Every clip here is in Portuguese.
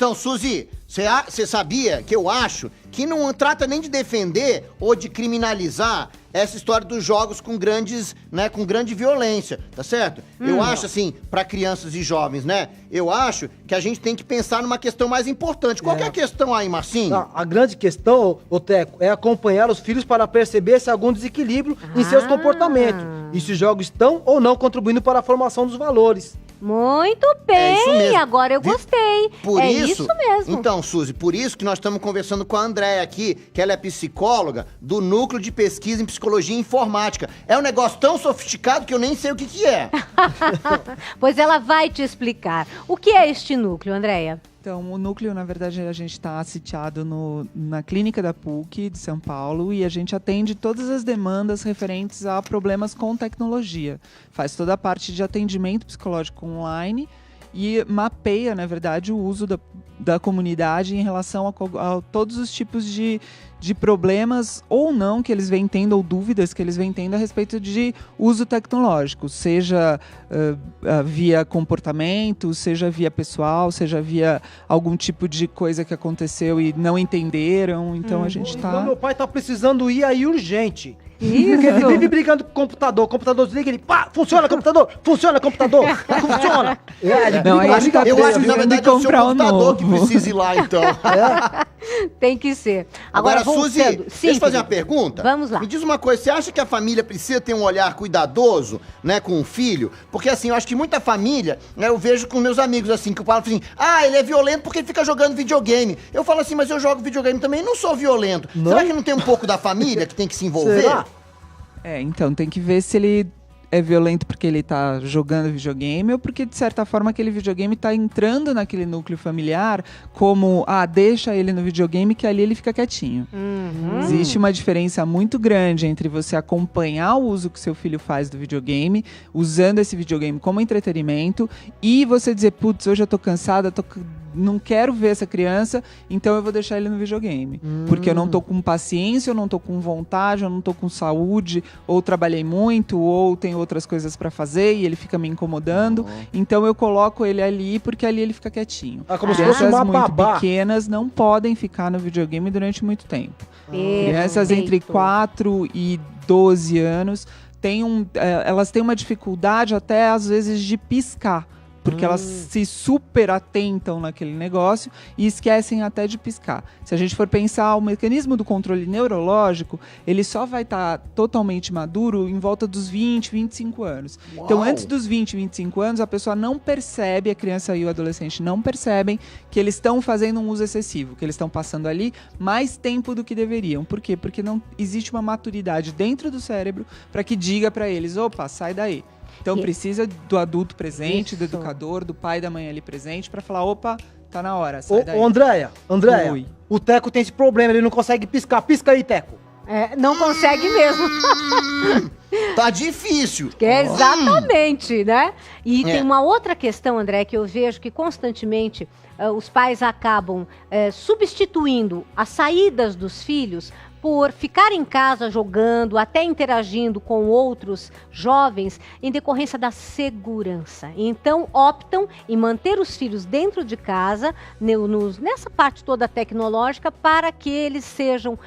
Então, Suzy, você sabia que eu acho que não trata nem de defender ou de criminalizar essa história dos jogos com grande violência, tá certo? Eu acho, assim, pra crianças e jovens, né? Eu acho que a gente tem que pensar numa questão mais importante. Qual que é a questão aí, Marcinho? Não, a grande questão, ô Teco, é acompanhar os filhos para perceber se há algum desequilíbrio em seus comportamentos e se os jogos estão ou não contribuindo para a formação dos valores. Muito bem, agora eu gostei. Por isso mesmo. Então, Suzy, por isso que nós estamos conversando com a Andréia aqui, que ela é psicóloga do Núcleo de Pesquisa em Psicologia e Informática. É um negócio tão sofisticado que eu nem sei o que é. Pois ela vai te explicar. O que é este núcleo, Andréia? Então, o núcleo, na verdade, a gente está sitiado na clínica da PUC de São Paulo e a gente atende todas as demandas referentes a problemas com tecnologia. Faz toda a parte de atendimento psicológico online e mapeia, na verdade, o uso da comunidade em relação a todos os tipos de problemas ou não que eles vêm tendo, ou dúvidas que eles vêm tendo a respeito de uso tecnológico, seja via comportamento, seja via pessoal, seja via algum tipo de coisa que aconteceu e não entenderam. Então a gente tá... Então meu pai tá precisando ir aí urgente. Isso. Porque ele vive brigando com o computador desliga, ele pá, funciona computador, funciona. Não, aí ele tá Eu acho que na verdade é o seu computador que novo. precisa ir lá, então. Tem que ser. Agora, voltando. Suzy, Sim, deixa eu fazer uma querido. pergunta. Vamos lá. Me diz uma coisa, você acha que a família precisa ter um olhar cuidadoso, né, com o filho? Porque assim, eu acho que muita família, né, eu vejo com meus amigos assim, que eu falo assim, ele é violento porque ele fica jogando videogame. Eu falo assim, mas eu jogo videogame também e não sou violento. Não? Será que não tem um pouco da família que tem que se envolver? Será? Então, tem que ver se ele é violento porque ele tá jogando videogame ou porque, de certa forma, aquele videogame tá entrando naquele núcleo familiar como, deixa ele no videogame que ali ele fica quietinho. Existe uma diferença muito grande entre você acompanhar o uso que seu filho faz do videogame, usando esse videogame como entretenimento, e você dizer, putz, hoje eu tô cansada, não quero ver essa criança, então eu vou deixar ele no videogame. Porque eu não tô com paciência, eu não tô com vontade, eu não tô com saúde, ou trabalhei muito, ou tenho outras coisas pra fazer e ele fica me incomodando. Então eu coloco ele ali porque ali ele fica quietinho. Como se fosse Crianças uma muito babá. pequenas não podem ficar no videogame durante muito tempo. Crianças Perfeito. entre 4 e 12 anos elas têm uma dificuldade até às vezes de piscar. Porque elas se super atentam naquele negócio e esquecem até de piscar. Se a gente for pensar, o mecanismo do controle neurológico, ele só vai estar totalmente maduro em volta dos 20, 25 anos. Uau. Então, antes dos 20, 25 anos, a pessoa não percebe, a criança e o adolescente não percebem que eles estão fazendo um uso excessivo, que eles estão passando ali mais tempo do que deveriam. Por quê? Porque não existe uma maturidade dentro do cérebro para que diga para eles, opa, sai daí. Então precisa do adulto presente, do educador, do pai e da mãe ali presente pra falar, opa, tá na hora, sai daí. Ô, Andréia, Oi. o Teco tem esse problema, ele não consegue piscar. Pisca aí, Teco. Não consegue mesmo. Tá difícil. Exatamente, né? E tem uma outra questão, André, que eu vejo que constantemente os pais acabam substituindo as saídas dos filhos por ficar em casa jogando, até interagindo com outros jovens, em decorrência da segurança. Então, optam em manter os filhos dentro de casa, nessa parte toda tecnológica, para que eles sejam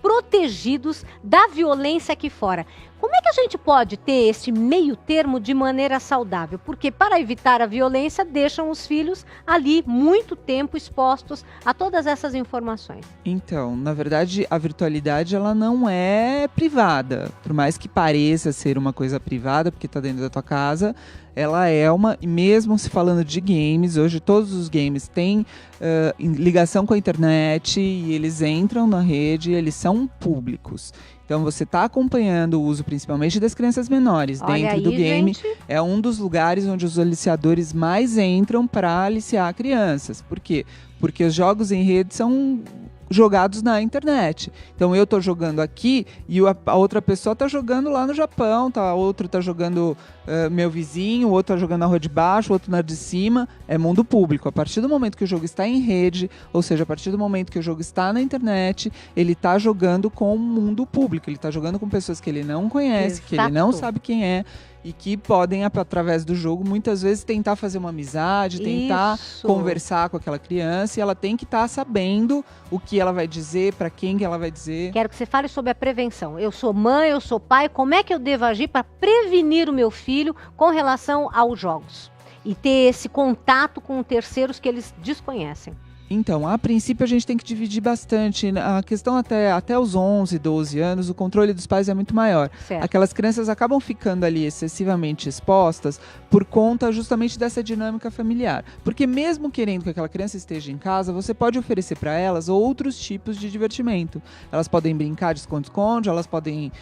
protegidos da violência aqui fora. Como é que a gente pode ter esse meio termo de maneira saudável? Porque para evitar a violência, deixam os filhos ali muito tempo expostos a todas essas informações. Então, na verdade, a virtualidade ela não é privada. Por mais que pareça ser uma coisa privada, porque está dentro da tua casa, ela é mesmo se falando de games, hoje todos os games têm ligação com a internet e eles entram na rede, eles são públicos. Então você está acompanhando o uso principalmente das crianças menores dentro do game. Gente. É um dos lugares onde os aliciadores mais entram para aliciar crianças. Por quê? Porque os jogos em rede são jogados na internet. Então eu tô jogando aqui e a outra pessoa tá jogando lá no Japão, outro tá jogando meu vizinho, o outro tá jogando na rua de baixo, o outro na de cima. É mundo público. A partir do momento que o jogo está em rede, ou seja, a partir do momento que o jogo está na internet, ele tá jogando com o mundo público. Ele tá jogando com pessoas que ele não conhece, que ele não sabe quem é. e que podem, através do jogo, muitas vezes tentar fazer uma amizade, tentar conversar com aquela criança, e ela tem que estar sabendo o que ela vai dizer, para quem que ela vai dizer. Quero que você fale sobre a prevenção. Eu sou mãe, eu sou pai, como é que eu devo agir para prevenir o meu filho com relação aos jogos? E ter esse contato com terceiros que eles desconhecem. Então, a princípio a gente tem que dividir bastante. A questão até os 11, 12 anos, o controle dos pais é muito maior. Certo. Aquelas crianças acabam ficando ali excessivamente expostas por conta justamente dessa dinâmica familiar. Porque mesmo querendo que aquela criança esteja em casa, você pode oferecer para elas outros tipos de divertimento. Elas podem brincar de esconde-esconde, elas podem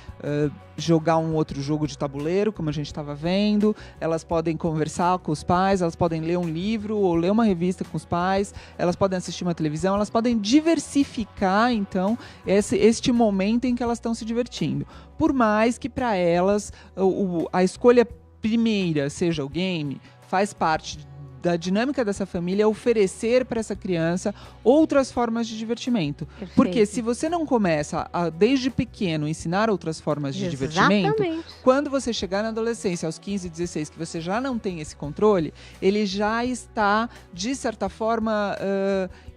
jogar um outro jogo de tabuleiro, como a gente estava vendo, elas podem conversar com os pais, elas podem ler um livro ou ler uma revista com os pais, elas podem assistir uma televisão, elas podem diversificar, então, este momento em que elas estão se divertindo. Por mais que para elas a escolha primeira seja o game, faz parte da dinâmica dessa família oferecer para essa criança outras formas de divertimento. Perfeito. Porque se você não começa desde pequeno, ensinar outras formas de divertimento, quando você chegar na adolescência, aos 15, 16, que você já não tem esse controle, ele já está, de certa forma,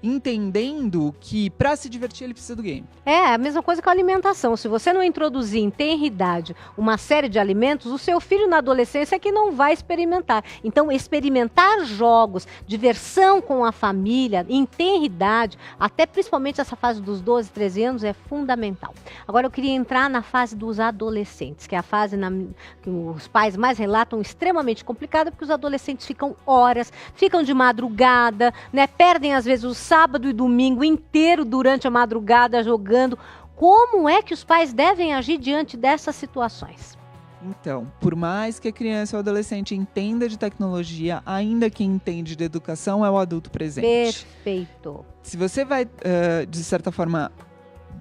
entendendo que para se divertir ele precisa do game. É a mesma coisa com a alimentação. Se você não introduzir em tenra idade uma série de alimentos, o seu filho na adolescência é que não vai experimentar. Então, experimentar jogos, diversão com a família, em tenra idade, até principalmente essa fase dos 12, 13 anos, é fundamental. Agora, eu queria entrar na fase dos adolescentes, que é a fase que os pais mais relatam extremamente complicada, porque os adolescentes ficam horas, ficam de madrugada, né? Perdem, às vezes, o sábado e domingo inteiro durante a madrugada jogando. Como é que os pais devem agir diante dessas situações? Então, por mais que a criança ou adolescente entenda de tecnologia, ainda quem entende de educação é o adulto presente. Perfeito. Se você vai, de certa forma,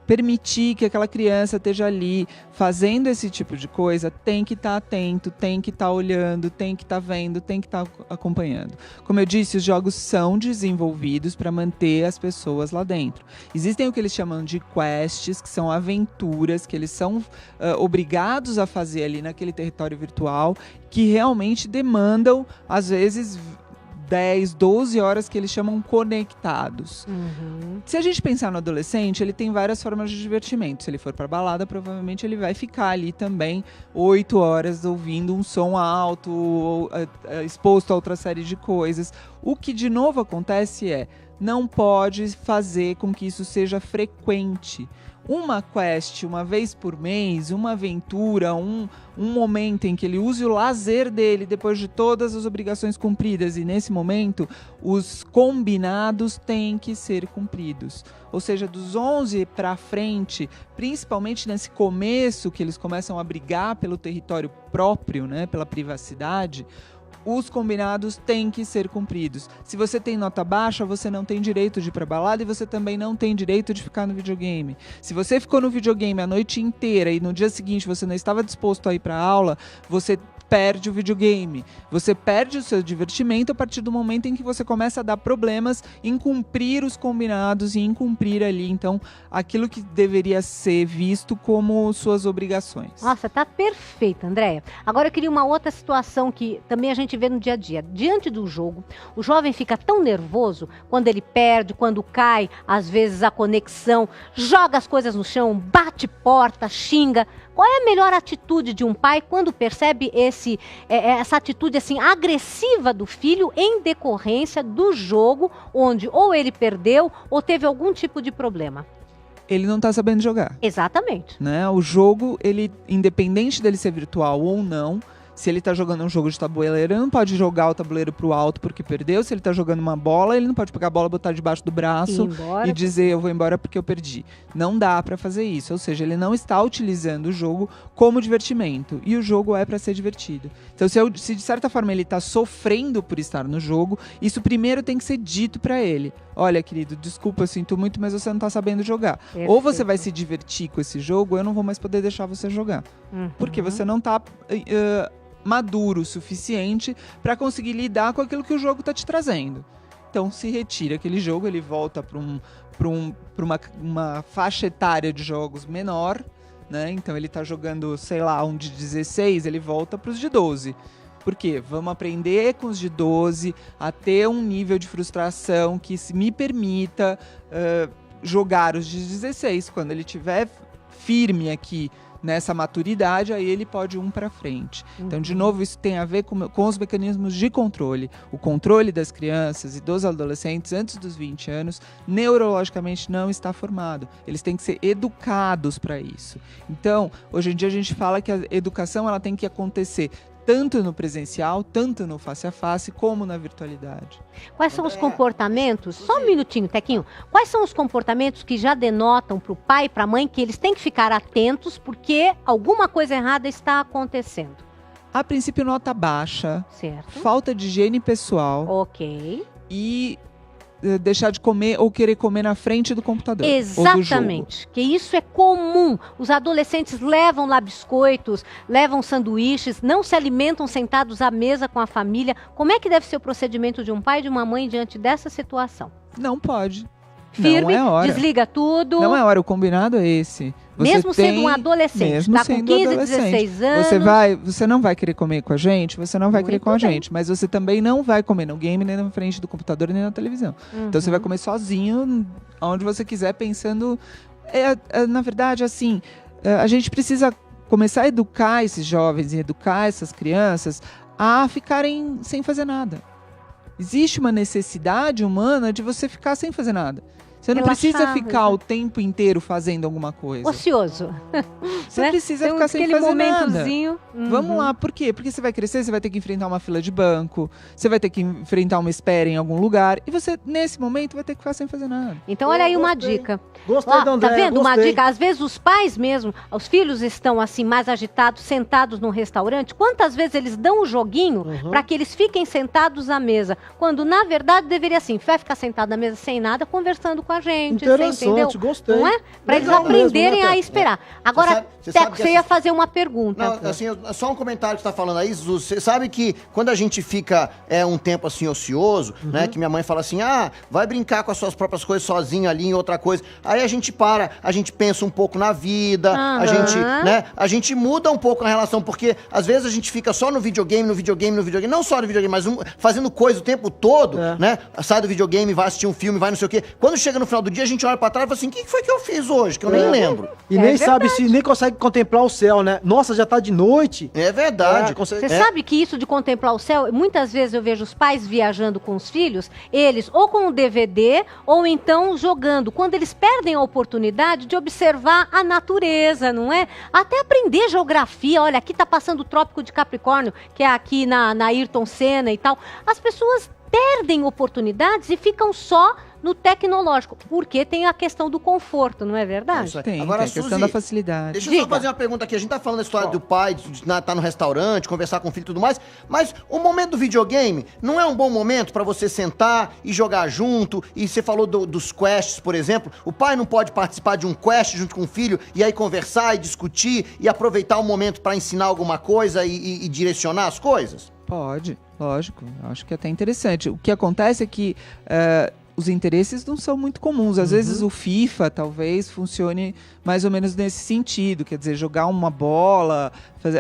permitir que aquela criança esteja ali fazendo esse tipo de coisa, tem que estar atento, tem que estar olhando, tem que estar vendo, tem que estar acompanhando. Como eu disse, os jogos são desenvolvidos para manter as pessoas lá dentro. Existem o que eles chamam de quests, que são aventuras que eles são obrigados a fazer ali naquele território virtual, que realmente demandam, às vezes, 10, 12 horas que eles chamam conectados. Uhum. Se a gente pensar no adolescente, ele tem várias formas de divertimento. Se ele for pra balada, provavelmente ele vai ficar ali também 8 horas ouvindo um som alto, ou, exposto a outra série de coisas. O que de novo acontece não pode fazer com que isso seja frequente. Uma quest, uma vez por mês, uma aventura, um momento em que ele use o lazer dele depois de todas as obrigações cumpridas, e nesse momento os combinados têm que ser cumpridos. Ou seja, dos 11 para frente, principalmente nesse começo que eles começam a brigar pelo território próprio, né, pela privacidade, os combinados têm que ser cumpridos. Se você tem nota baixa, você não tem direito de ir pra balada e você também não tem direito de ficar no videogame. Se você ficou no videogame a noite inteira e no dia seguinte você não estava disposto a ir pra aula, você perde o videogame. Você perde o seu divertimento a partir do momento em que você começa a dar problemas em cumprir os combinados e em cumprir ali, então, aquilo que deveria ser visto como suas obrigações. Nossa, tá perfeita, Andréia. Agora eu queria uma outra situação que também a gente vê no dia a dia. Diante do jogo, o jovem fica tão nervoso quando ele perde, quando cai, às vezes a conexão, joga as coisas no chão, bate porta, xinga. Qual é a melhor atitude de um pai quando percebe essa atitude assim agressiva do filho em decorrência do jogo, onde ou ele perdeu ou teve algum tipo de problema? Ele não está sabendo jogar. Exatamente. Né? O jogo, ele, independente dele ser virtual ou não, se ele tá jogando um jogo de tabuleiro, ele não pode jogar o tabuleiro pro alto porque perdeu. Se ele tá jogando uma bola, ele não pode pegar a bola, botar debaixo do braço e dizer eu vou embora porque eu perdi. Não dá pra fazer isso. Ou seja, ele não está utilizando o jogo como divertimento. E o jogo é pra ser divertido. Então, se de certa forma ele tá sofrendo por estar no jogo, isso primeiro tem que ser dito pra ele. Olha, querido, desculpa, eu sinto muito, mas você não tá sabendo jogar. Perfeito. Ou você vai se divertir com esse jogo, ou eu não vou mais poder deixar você jogar. Uhum. Porque você não tá maduro o suficiente para conseguir lidar com aquilo que o jogo tá te trazendo. Então se retira aquele jogo, ele volta para uma faixa etária de jogos menor, né? Então ele tá jogando, sei lá, um de 16, ele volta pros de 12. Por quê? Vamos aprender com os de 12 a ter um nível de frustração que me permita jogar os de 16. Quando ele tiver firme aqui nessa maturidade, aí ele pode para frente. Então, de novo, isso tem a ver com os mecanismos de controle. O controle das crianças e dos adolescentes antes dos 20 anos, neurologicamente não está formado. Eles têm que ser educados para isso. Então, hoje em dia a gente fala que a educação ela tem que acontecer tanto no presencial, tanto no face a face, como na virtualidade. Quais são os comportamentos? Só um minutinho, Tequinho. Quais são os comportamentos que já denotam para o pai e para a mãe que eles têm que ficar atentos porque alguma coisa errada está acontecendo? A princípio, nota baixa, Certo. falta de higiene pessoal Ok. e deixar de comer ou querer comer na frente do computador. Exatamente, que isso é comum. Os adolescentes levam lá biscoitos, levam sanduíches, não se alimentam sentados à mesa com a família. Como é que deve ser o procedimento de um pai e de uma mãe diante dessa situação? Não pode. Firme, não é hora. desliga tudo. Não é hora, o combinado é esse. Você mesmo sendo um adolescente, tá com 15, 16 anos. Você não vai querer comer com a gente, você não vai querer com a gente, mas você também não vai comer no game, nem na frente do computador, nem na televisão. Então você vai comer sozinho, onde você quiser, pensando... na verdade, assim, a gente precisa começar a educar esses jovens e educar essas crianças a ficarem sem fazer nada. Existe uma necessidade humana de você ficar sem fazer nada. Você não precisa ficar o tempo inteiro fazendo alguma coisa. Ocioso. Você precisa ficar sem fazer nada. Vamos lá, por quê? Porque você vai crescer, você vai ter que enfrentar uma fila de banco, você vai ter que enfrentar uma espera em algum lugar, e você, nesse momento, vai ter que ficar sem fazer nada. Então, olha aí uma dica. Gostei, André, tá vendo? Gostei. Uma dica. Às vezes os pais mesmo, os filhos estão assim, mais agitados, sentados num restaurante. Quantas vezes eles dão o joguinho para que eles fiquem sentados à mesa? Quando, na verdade, deveria assim, vai ficar sentado na mesa sem nada, conversando com a gente. Interessante, você entendeu? Gostei. Não é? Para eles Legal aprenderem mesmo, né, a esperar. Agora, Teco, você ia fazer uma pergunta. Não, assim, só um comentário que você tá falando aí, Jesus. Você sabe que quando a gente fica um tempo assim ocioso, né? Que minha mãe fala assim, vai brincar com as suas próprias coisas sozinho ali em outra coisa. Aí a gente a gente pensa um pouco na vida, a gente muda um pouco a relação, porque às vezes a gente fica só no videogame, não só no videogame, mas fazendo coisa o tempo todo, né? Sai do videogame, vai assistir um filme, vai não sei o quê. Quando chega no final do dia, a gente olha pra trás e fala assim, o que foi que eu fiz hoje? Que eu nem lembro. E nem sabe se nem consegue contemplar o céu, né? Nossa, já tá de noite. É verdade. Você sabe que isso de contemplar o céu, muitas vezes eu vejo os pais viajando com os filhos, eles ou com o DVD ou então jogando, quando eles perdem a oportunidade de observar a natureza, não é? Até aprender geografia, olha, aqui tá passando o Trópico de Capricórnio, que é aqui na Ayrton Senna e tal. As pessoas perdem oportunidades e ficam só no tecnológico, porque tem a questão do conforto, não é verdade? Tem, agora, tem a questão da facilidade. Deixa eu só fazer uma pergunta aqui. A gente tá falando da história do pai, de estar no restaurante, conversar com o filho e tudo mais, mas o momento do videogame não é um bom momento pra você sentar e jogar junto? E você falou dos quests, por exemplo. O pai não pode participar de um quest junto com o filho e aí conversar e discutir e aproveitar o momento pra ensinar alguma coisa e direcionar as coisas? Pode, lógico. Acho que é até interessante. O que acontece é que os interesses não são muito comuns. Às vezes o FIFA talvez funcione mais ou menos nesse sentido, quer dizer, jogar uma bola,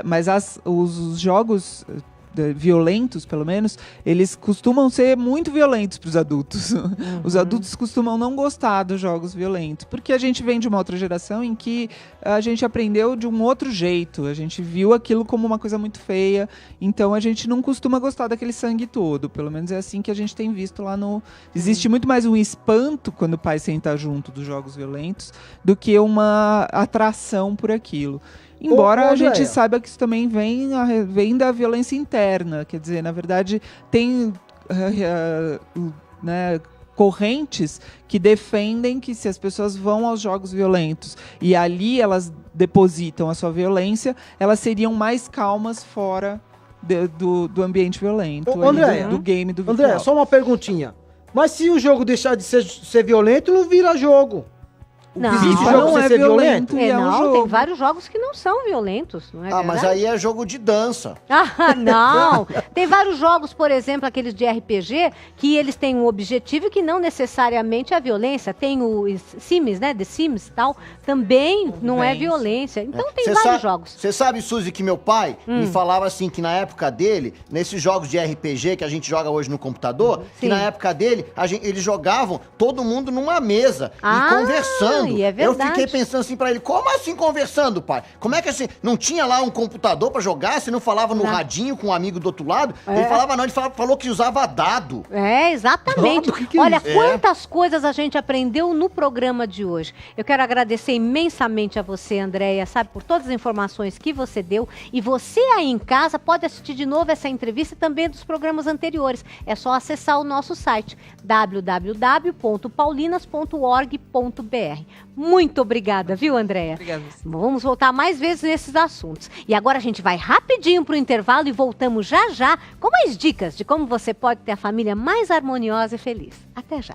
mas os jogos violentos, pelo menos, eles costumam ser muito violentos para os adultos. Os adultos costumam não gostar dos jogos violentos, porque a gente vem de uma outra geração em que a gente aprendeu de um outro jeito, a gente viu aquilo como uma coisa muito feia, então a gente não costuma gostar daquele sangue todo, pelo menos é assim que a gente tem visto lá no... Existe muito mais um espanto quando o pai senta junto dos jogos violentos do que uma atração por aquilo. Embora a gente saiba que isso também vem da violência interna, quer dizer, na verdade, tem correntes que defendem que se as pessoas vão aos jogos violentos e ali elas depositam a sua violência, elas seriam mais calmas fora do ambiente violento, do game, do virtual. André, só uma perguntinha. Mas se o jogo deixar de ser violento, não vira jogo. Não. Existe FIFA jogo não sem é ser violento violento? e é um não, jogo. tem vários jogos que não são violentos, não é Ah, mas verdade? aí é jogo de dança. Ah, não! Tem vários jogos, por exemplo, aqueles de RPG, que eles têm um objetivo e que não necessariamente é a violência. Tem o Sims, né? The Sims e tal, também não é violência. Então tem vários jogos. Você sabe, Suzy, que meu pai me falava assim, que na época dele, nesses jogos de RPG que a gente joga hoje no computador, que Sim. na época dele, eles jogavam todo mundo numa mesa Ah, e conversando. e é Eu verdade. fiquei pensando assim pra ele, como assim conversando, pai? Como é que assim, não tinha lá um computador pra jogar? Você não falava no Não. radinho com um amigo do outro lado? Ele falava não, ele falou que usava dado. É, exatamente. Dado? Que é Olha isso? quantas coisas a gente aprendeu no programa de hoje. Eu quero agradecer imensamente a você, Andréia, sabe, por todas as informações que você deu. E você aí em casa pode assistir de novo essa entrevista e também dos programas anteriores. É só acessar o nosso site www.paulinas.org.br. Muito obrigada, viu, Andréia? Obrigada. Vamos voltar mais vezes nesses assuntos. E agora a gente vai rapidinho para o intervalo e voltamos já já com mais dicas de como você pode ter a família mais harmoniosa e feliz. Até já.